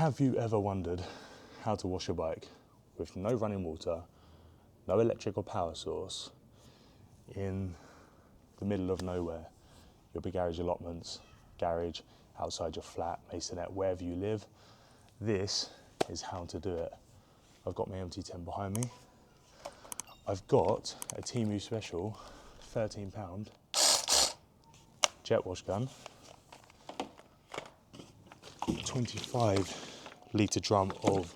Have you ever wondered how to wash your bike with no running water, no electric or power source, in the middle of nowhere? Your big garage allotments, garage, outside your flat, masonette, wherever you live. This is how to do it. I've got my 𝗦𝗽cie behind me. I've got a 𝗦𝗨 𝗦𝗃 jet wash gun, 25-litre drum of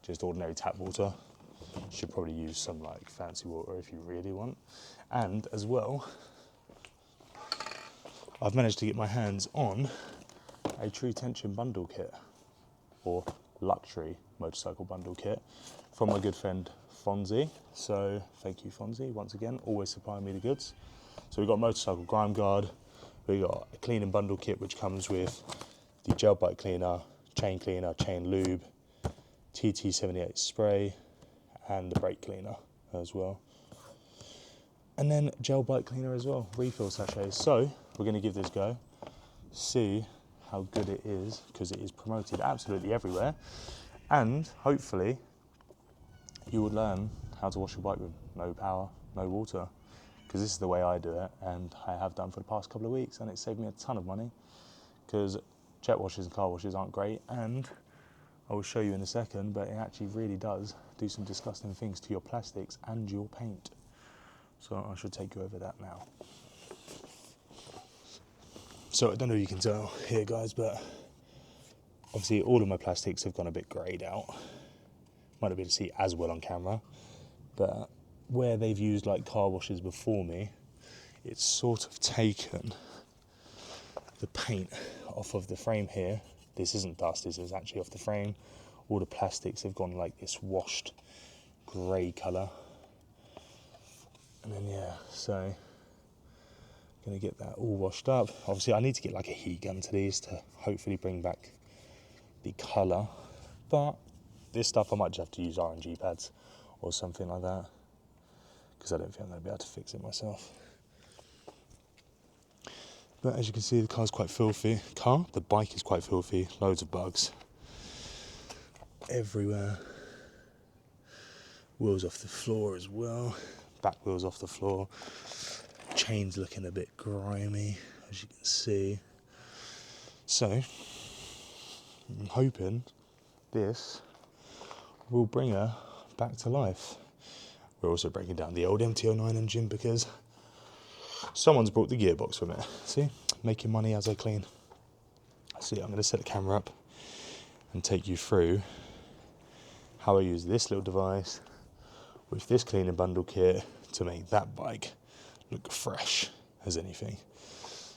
just ordinary tap water. Should probably use some like fancy water if you really want. And as well, I've managed to get my hands on a true tension bundle kit, or luxury motorcycle bundle kit, from my good friend 𝗦𝗨cie. So thank you, 𝗦𝗨cie, once again, always supplying me the goods. So we've got motorcycle grime guard, we've got a cleaning bundle kit which comes with the gel bike cleaner, chain lube, 𝗦𝗨 spray, and the brake cleaner as well. And then gel bike cleaner as well, refill sachets. So we're going to give this a go, see how good it is, because it is promoted absolutely everywhere. And hopefully you would learn how to wash your bike with no power, no water, because this is the way I do it, and I have done for the past couple of weeks, and it saved me a ton of money, because jet washes and car washes aren't great, and I will show you in a second, but it actually really does do some disgusting things to your plastics and your paint. So I should take you over that now. So I don't know if you can tell here, guys, but obviously all of my plastics have gone a bit greyed out. Might not be able to see as well on camera, but where they've used like car washes before me, it's sort of taken the paint off of the frame here. This isn't dust, this is actually off the frame. All the plastics have gone like this washed grey colour. And then yeah, so gonna get that all washed up. Obviously I need to get like a heat gun to these to hopefully bring back the colour. But this stuff I might just have to use RNG pads or something like that, because I don't think I'm gonna be able to fix it myself. But as you can see, the car's quite filthy. The bike is quite filthy. Loads of bugs everywhere. Wheels off the floor as well. Back wheels off the floor. Chains looking a bit grimy, as you can see. So I'm hoping this will bring her back to life. We're also breaking down the old MT-09 engine because someone's brought the gearbox from it. See, making money as I clean. So yeah, I'm going to set the camera up and take you through how I use this little device with this cleaning bundle kit to make that bike look fresh as anything.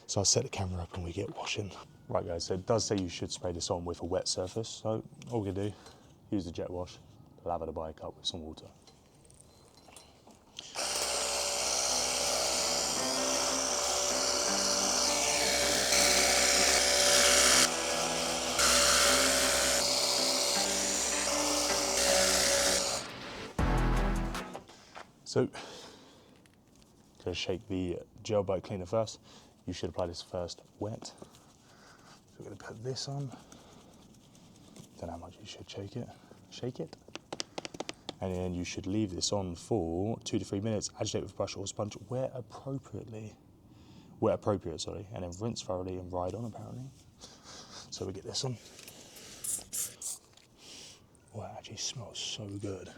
So I'll set the camera up and we get washing. Right guys, so it does say you should spray this on with a wet surface. So all we're going to do, use the jet wash, lather the bike up with some water. So, going to shake the gel bike cleaner first. You should apply this first wet. So we're going to put this on. Don't know how much you should shake it. And then you should leave this on for 2 to 3 minutes. Agitate with brush or sponge where appropriate, and then rinse thoroughly and ride on apparently. So we get this on. Oh, it actually smells so good.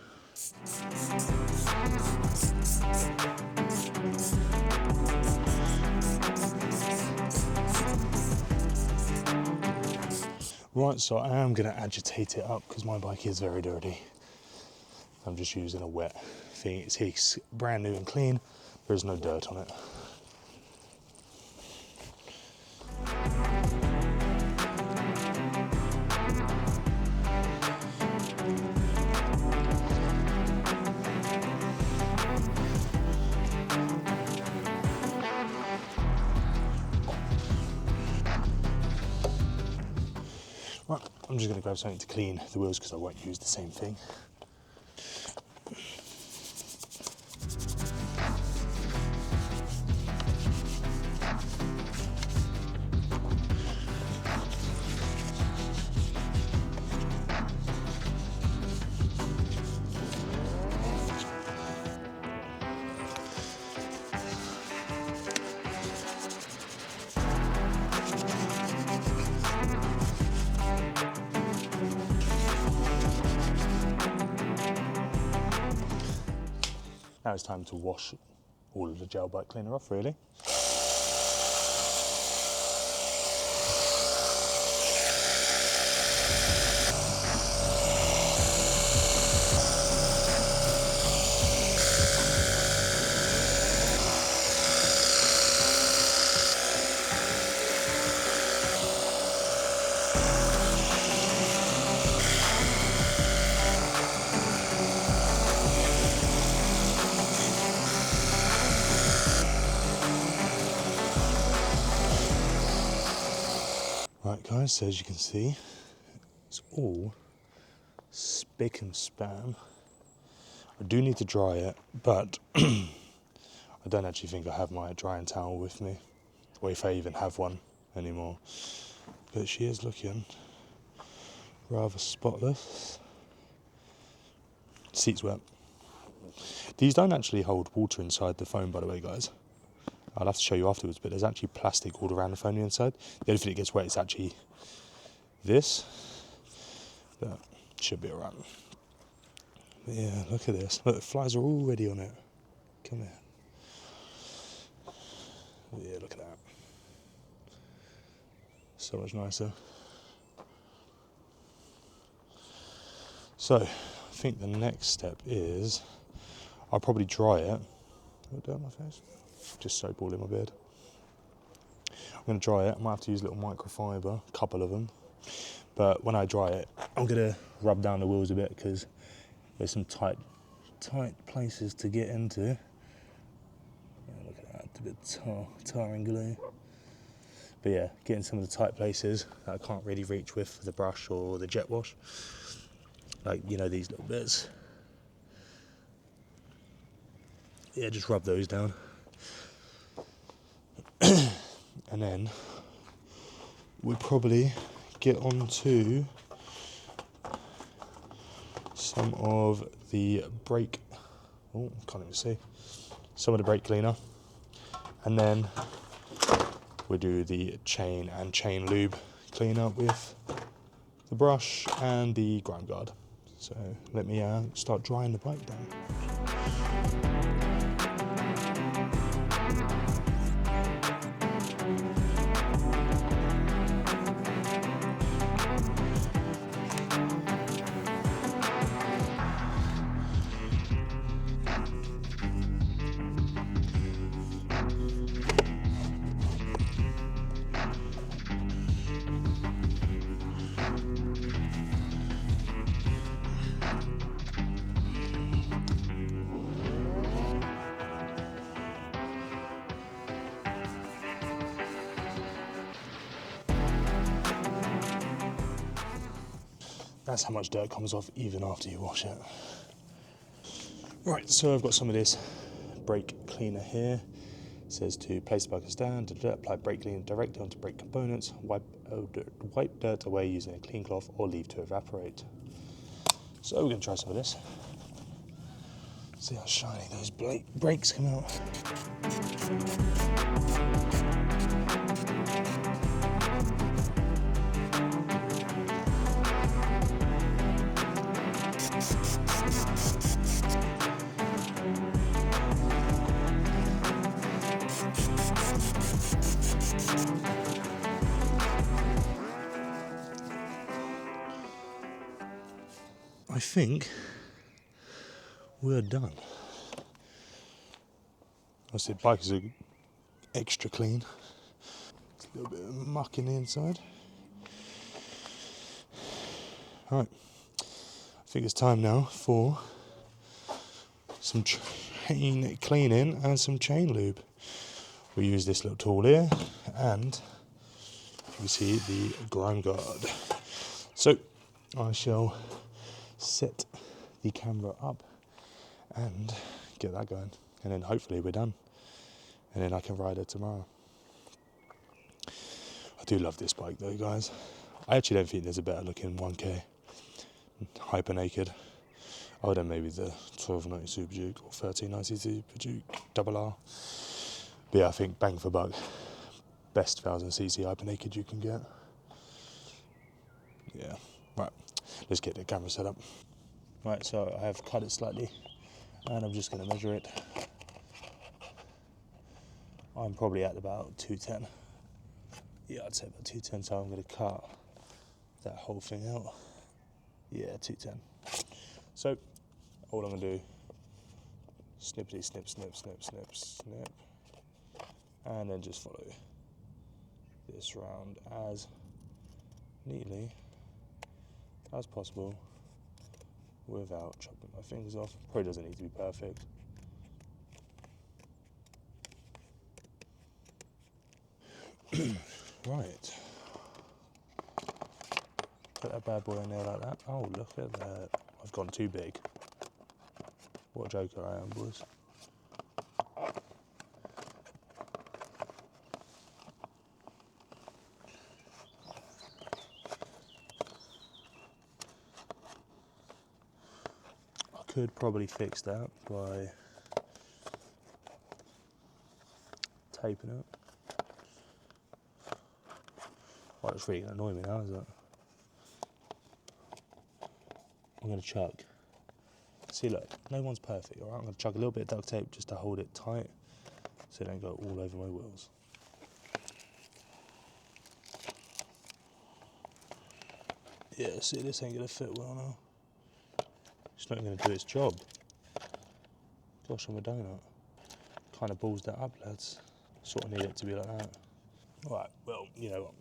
Right, so I am going to agitate it up because my bike is very dirty. I'm just using a wet thing. It's brand new and clean. There's no dirt on it. Right, I'm just going to grab something to clean the wheels because I won't use the same thing. Now it's time to wash all of the gel bike cleaner off, really. Right guys, so as you can see, it's all spick and span. I do need to dry it, but I don't actually think I have my drying towel with me, or if I even have one anymore. But she is looking rather spotless. Seat's wet. These don't actually hold water inside the foam, by the way, guys. I'll have to show you afterwards, but there's actually plastic all around the foam inside. The only thing that gets wet is actually this, but it should be alright. But yeah, look at this. Look, the flies are already on it. Come here. Yeah, look at that. So much nicer. So, I think the next step is, I'll probably dry it. Oh, dirt on my face. Just soap all in my beard. I'm going to dry it. I might have to use a little microfiber, a couple of them. But when I dry it, I'm going to rub down the wheels a bit because there's some tight places to get into. Yeah, look at that, a bit tar and glue. But yeah, getting some of the tight places that I can't really reach with the brush or the jet wash. Like, you know, these little bits. Yeah, just rub those down. And then we'll probably get on to some of the brake, oh, can't even see, some of the brake cleaner. And then we'll do the chain and chain lube cleaner with the brush and the grime guard. So let me start drying the bike down. That's how much dirt comes off even after you wash it. Right, so I've got some of this brake cleaner here. It says to place the bike on stand, apply brake cleaner directly onto brake components, wipe dirt away using a clean cloth or leave to evaporate. So we're going to try some of this. See how shiny those brakes come out. I think we're done. Obviously, the bike is extra clean. A little bit of muck in the inside. Right, I think it's time now for some chain cleaning and some chain lube. We use this little tool here, and you can see the grime guard. So I shall set the camera up and get that going, and then hopefully we're done, and then I can ride it tomorrow. I do love this bike though, guys. I actually don't think there's a better looking 1K hyper naked other than maybe the 1290 Super Duke or 1390 Super Duke RR. But yeah, I think bang for buck, best 1000cc hyper-naked you can get. Yeah, right, let's get the camera set up. Right, so I have cut it slightly and I'm just going to measure it. I'm probably at about 210. Yeah, I'd say about 210, so I'm going to cut that whole thing out. Yeah, 210. So, all I'm going to do, snippety snip, snip, snip, snip, snip, and then just follow this round as neatly as possible without chopping my fingers off. Probably doesn't need to be perfect. Right. Put that bad boy in there like that. Oh, look at that. I've gone too big. What a joker I am, boys. I could probably fix that by taping it. Well, it's really going to annoy me now, is it? I'm going to chuck. See, look, no one's perfect, alright? I'm going to chuck a little bit of duct tape just to hold it tight so it don't go all over my wheels. Yeah, see, this ain't going to fit well now. It's not going to do its job. Gosh, I'm a donut. Kind of balls that up, lads. Sort of need it to be like that. Alright, well, you know what?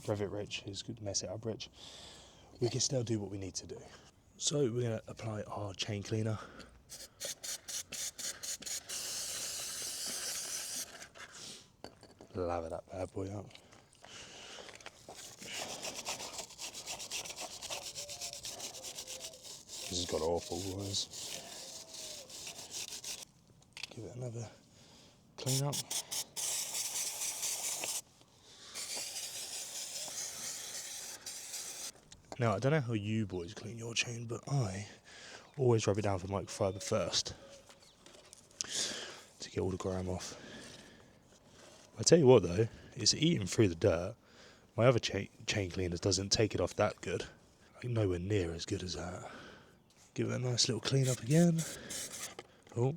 Revit rich is good, mess it up rich. We can still do what we need to do. So we're going to apply our chain cleaner. Lather that bad boy up. This has got awful, guys. Give it another clean up. Now, I don't know how you boys clean your chain, but I always rub it down with microfiber first to get all the grime off. I tell you what though, it's eating through the dirt. My other chain cleaners doesn't take it off that good. Like, nowhere near as good as that. Give it a nice little clean up again. Oh,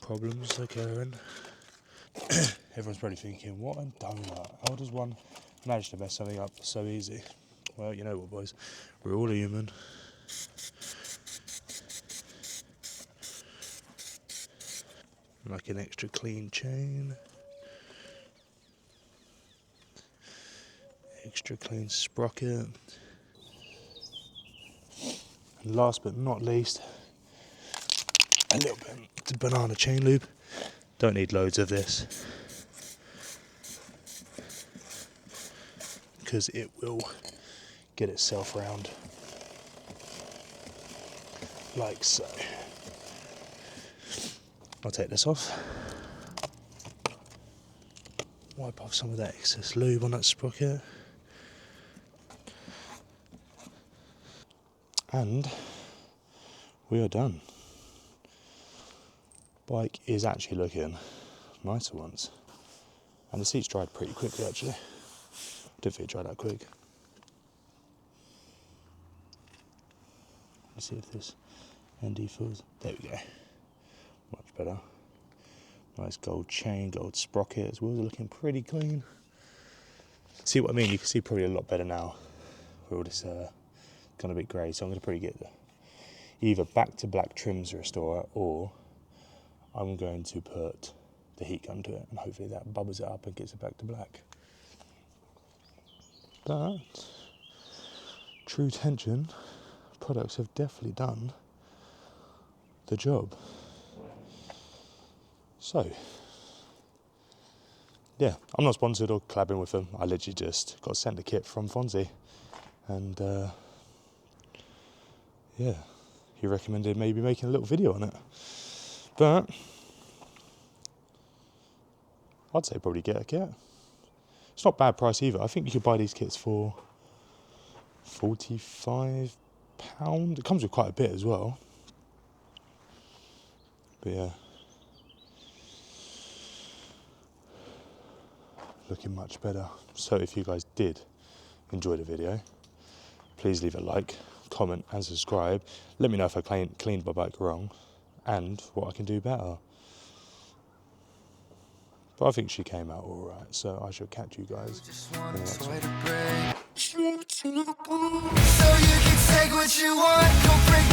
problems occurring. Everyone's probably thinking, what a donut. How does one manage to mess something up so easy? Well, you know what, boys, we're all human. Like an extra clean chain. Extra clean sprocket. And last but not least, a little bit of banana chain lube. Don't need loads of this, because it will get itself round like so. I'll take this off, wipe off some of that excess lube on that sprocket, and we are done. Bike is actually looking nicer once, and the seats dried pretty quickly actually. Didn't think it dried that quick. Let's see if this ND feels. There we go. Much better. Nice gold chain, gold sprocket as well. They're looking pretty clean. See what I mean? You can see probably a lot better now. Where all this gone a bit grey, so I'm going to probably get either back to black trims restorer, or I'm going to put the heat gun to it, and hopefully that bubbles it up and gets it back to black. But True Tension products have definitely done the job. So, yeah, I'm not sponsored or collabing with them. I literally just got sent a kit from 𝗦𝗦cie, and yeah, he recommended maybe making a little video on it. But I'd say probably get a kit. It's not bad price either. I think you could buy these kits for £45. It comes with quite a bit as well. But yeah. looking much better. So if you guys did enjoy the video, please leave a like, comment and subscribe. Let me know if I cleaned my bike wrong and what I can do better. But I think she came out all right, so I shall catch you guys in the next one. So you can take what you want, go break